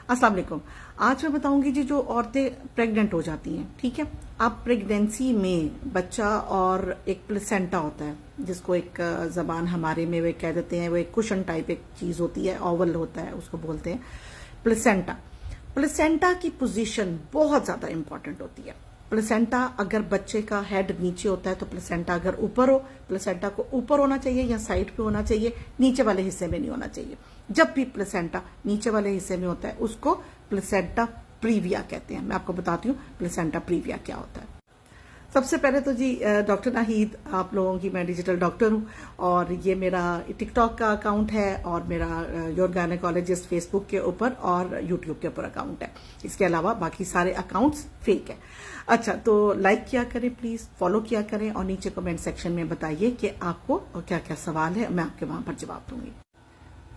अस्सलाम वालेकुम। आज मैं बताऊंगी जी जो औरतें प्रेग्नेंट हो जाती हैं, ठीक है। अब प्रेगनेंसी में बच्चा और एक प्लेसेंटा होता है, जिसको एक जबान हमारे में वे कह देते हैं, वो एक कुशन टाइप एक चीज होती है, ओवल होता है, उसको बोलते हैं प्लेसेंटा। प्लेसेंटा की पोजीशन बहुत ज्यादा इंपॉर्टेंट होती है। प्लेसेंटा अगर बच्चे का हेड नीचे होता है तो प्लेसेंटा अगर ऊपर हो, प्लेसेंटा को ऊपर होना चाहिए या साइड पे होना चाहिए, नीचे वाले हिस्से में नहीं होना चाहिए। जब भी प्लेसेंटा नीचे वाले हिस्से में होता है उसको प्लेसेंटा प्रीविया कहते हैं। मैं आपको बताती हूँ प्लेसेंटा प्रीविया क्या होता है। सबसे पहले तो जी डॉक्टर नाहीद, आप लोगों की मैं डिजिटल डॉक्टर हूँ और ये मेरा टिकटॉक का अकाउंट है और मेरा योर गायनेकोलॉजिस्ट फेसबुक के ऊपर और यूट्यूब के ऊपर अकाउंट है। इसके अलावा बाकी सारे अकाउंट्स फेक है। अच्छा, तो लाइक किया करें प्लीज, फॉलो किया करें और नीचे कमेंट सेक्शन में बताइए कि आपको क्या क्या सवाल है, मैं आपके वहां पर जवाब दूंगी।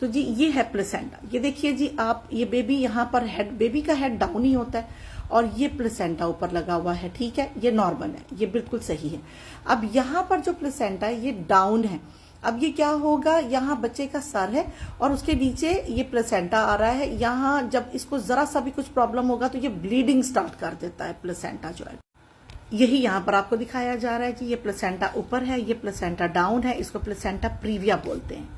तो जी ये है प्लेसेंटा। ये देखिए जी, आप ये बेबी यहाँ पर हेड, बेबी का हेड डाउन ही होता है और ये प्लेसेंटा ऊपर लगा हुआ है, ठीक है। ये नॉर्मल है, ये बिल्कुल सही है। अब यहाँ पर जो प्लेसेंटा है ये डाउन है। अब ये क्या होगा, यहाँ बच्चे का सर है और उसके नीचे ये प्लेसेंटा आ रहा है। यहाँ जब इसको जरा सा भी कुछ प्रॉब्लम होगा तो ये ब्लीडिंग स्टार्ट कर देता है प्लेसेंटा जो है। यही यहाँ पर आपको दिखाया जा रहा है कि ये प्लेसेंटा ऊपर है, ये प्लेसेंटा डाउन है, इसको प्लेसेंटा प्रीविया बोलते हैं।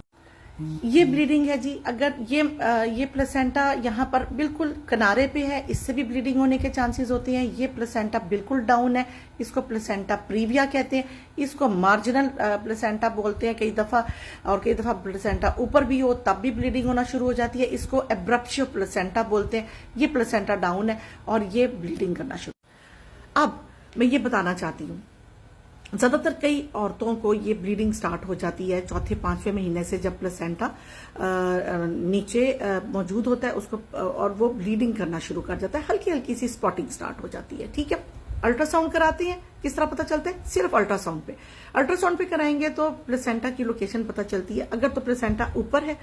ये ब्लीडिंग है जी। अगर ये प्लेसेंटा यहाँ पर बिल्कुल किनारे पे है, इससे भी ब्लीडिंग होने के चांसेस होते हैं। ये प्लेसेंटा बिल्कुल डाउन है, इसको प्लेसेंटा प्रीविया कहते हैं। इसको मार्जिनल प्लेसेंटा बोलते हैं कई दफा, और कई दफा प्लेसेंटा ऊपर भी हो तब भी ब्लीडिंग होना शुरू हो जाती है। इसको एब्रप्शियो प्लेसेंटा बोलते हैं। ये प्लेसेंटा डाउन है और ये ब्लीडिंग करना शुरू। अब मैं ये बताना चाहती हूँ, ज्यादातर कई औरतों को ये ब्लीडिंग स्टार्ट हो जाती है चौथे पांचवें महीने से, जब प्लेसेंटा नीचे मौजूद होता है उसको, और वो ब्लीडिंग करना शुरू कर जाता है। हल्की हल्की सी स्पॉटिंग स्टार्ट हो जाती है, ठीक है। अल्ट्रासाउंड कराती हैं, किस तरह पता चलता है? सिर्फ अल्ट्रासाउंड पे। अल्ट्रासाउंड पे कराएंगे तो प्लेसेंटा की लोकेशन पता चलती है। अगर तो प्लेसेंटा ऊपर है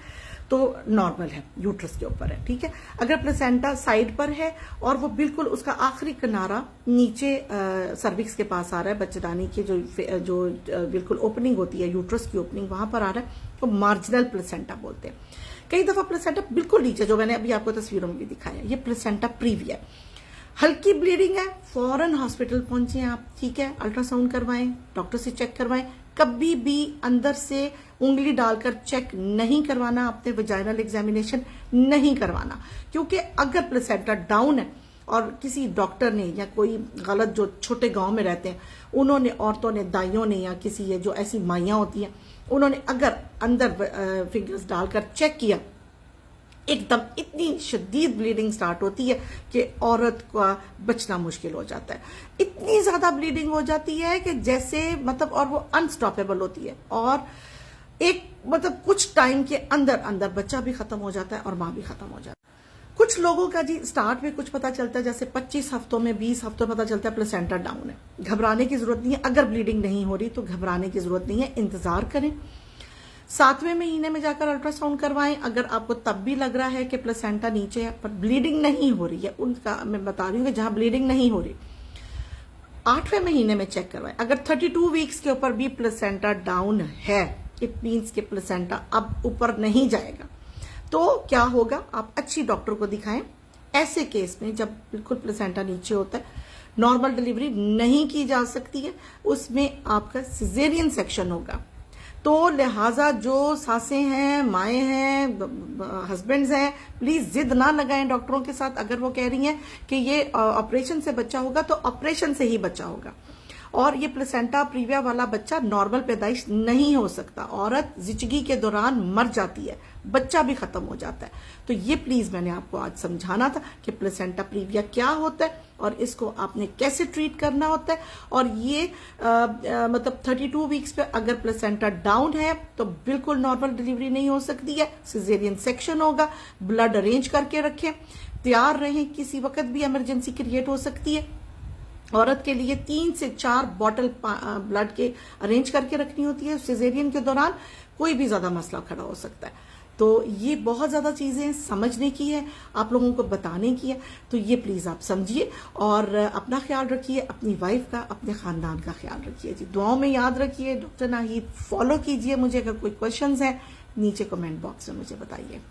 तो नॉर्मल है, यूट्रस के ऊपर है, ठीक है। अगर प्लेसेंटा साइड पर है और वो बिल्कुल उसका आखिरी किनारा नीचे सर्विक्स के पास आ रहा है, बच्चेदानी की जो बिल्कुल ओपनिंग होती है, यूट्रस की ओपनिंग वहां पर आ रहा है, तो मार्जिनल प्लेसेंटा बोलते हैं। कई दफा प्लेसेंटा बिल्कुल नीचे, जो मैंने अभी आपको तस्वीरों में भी दिखाया, ये प्लेसेंटा प्रीविया। हल्की ब्लीडिंग है, फौरन हॉस्पिटल पहुंचे आप, ठीक है। अल्ट्रासाउंड करवाएं, डॉक्टर से चेक करवाएं। कभी भी अंदर से उंगली डालकर चेक नहीं करवाना, अपने वजाइनल एग्जामिनेशन नहीं करवाना, क्योंकि अगर प्लेसेंटा डाउन है और किसी डॉक्टर ने या कोई गलत, जो छोटे गांव में रहते हैं, उन्होंने, औरतों ने, दाइयों ने, या किसी ये जो ऐसी माइयां होती हैं, उन्होंने अगर अंदर फिंगर्स डालकर चेक किया, एकदम इतनी शदीद ब्लीडिंग स्टार्ट होती है कि औरत का बचना मुश्किल हो जाता है। इतनी ज्यादा ब्लीडिंग हो जाती है कि जैसे मतलब, और वो अनस्टॉपेबल होती है, और एक मतलब कुछ टाइम के अंदर अंदर बच्चा भी खत्म हो जाता है और मां भी खत्म हो जाती है। कुछ लोगों का जी स्टार्ट में कुछ पता चलता है, जैसे 25 हफ्तों में, 20 हफ्तों में पता चलता है प्लेसेंटा डाउन है। घबराने की जरूरत नहीं है। अगर ब्लीडिंग नहीं हो रही तो घबराने की जरूरत नहीं है, इंतजार करें। 7वें महीने में जाकर अल्ट्रासाउंड करवाएं। अगर आपको तब भी लग रहा है कि प्लेसेंटा नीचे है पर ब्लीडिंग नहीं हो रही है, उनका मैं बता रही हूँ कि जहां ब्लीडिंग नहीं हो रही, 8वें महीने में चेक करवाएं। अगर 32 वीक्स के ऊपर भी प्लेसेंटा डाउन है, इट मीन्स कि प्लेसेंटा अब ऊपर नहीं जाएगा। तो क्या होगा, आप अच्छी डॉक्टर को दिखाएं। ऐसे केस में जब बिल्कुल प्लेसेंटा नीचे होता है, नॉर्मल डिलीवरी नहीं की जा सकती है, उसमें आपका सिजेरियन सेक्शन होगा। तो लिहाजा जो सासें हैं, माएँ हैं, हस्बैंड्स हैं, प्लीज जिद ना लगाएं डॉक्टरों के साथ। अगर वो कह रही हैं कि ये ऑपरेशन से बच्चा होगा तो ऑपरेशन से ही बच्चा होगा, और ये प्लेसेंटा प्रीविया वाला बच्चा नॉर्मल पैदाइश नहीं हो सकता। औरत जिचगी के दौरान मर जाती है, बच्चा भी खत्म हो जाता है। तो ये प्लीज मैंने आपको आज समझाना था कि प्लेसेंटा प्रीविया क्या होता है और इसको आपने कैसे ट्रीट करना होता है। और ये मतलब 32 वीक्स पे अगर प्लेसेंटा डाउन है तो बिल्कुल नॉर्मल डिलीवरी नहीं हो सकती है, सिजेरियन सेक्शन होगा। ब्लड अरेंज करके रखें, तैयार रहें, किसी वक्त भी इमरजेंसी क्रिएट हो सकती है। औरत के लिए 3 से 4 बॉटल ब्लड के अरेंज करके रखनी होती है। सिजेरियन के दौरान कोई भी ज्यादा मसला खड़ा हो सकता है। तो ये बहुत ज्यादा चीजें समझने की है, आप लोगों को बताने की है। तो ये प्लीज आप समझिए और अपना ख्याल रखिए, अपनी वाइफ का, अपने खानदान का ख्याल रखिए जी। दुआओं में याद रखिए। डॉक्टर नाहीद फॉलो कीजिए मुझे। अगर कोई क्वेश्चंस है नीचे कमेंट बॉक्स में मुझे बताइए।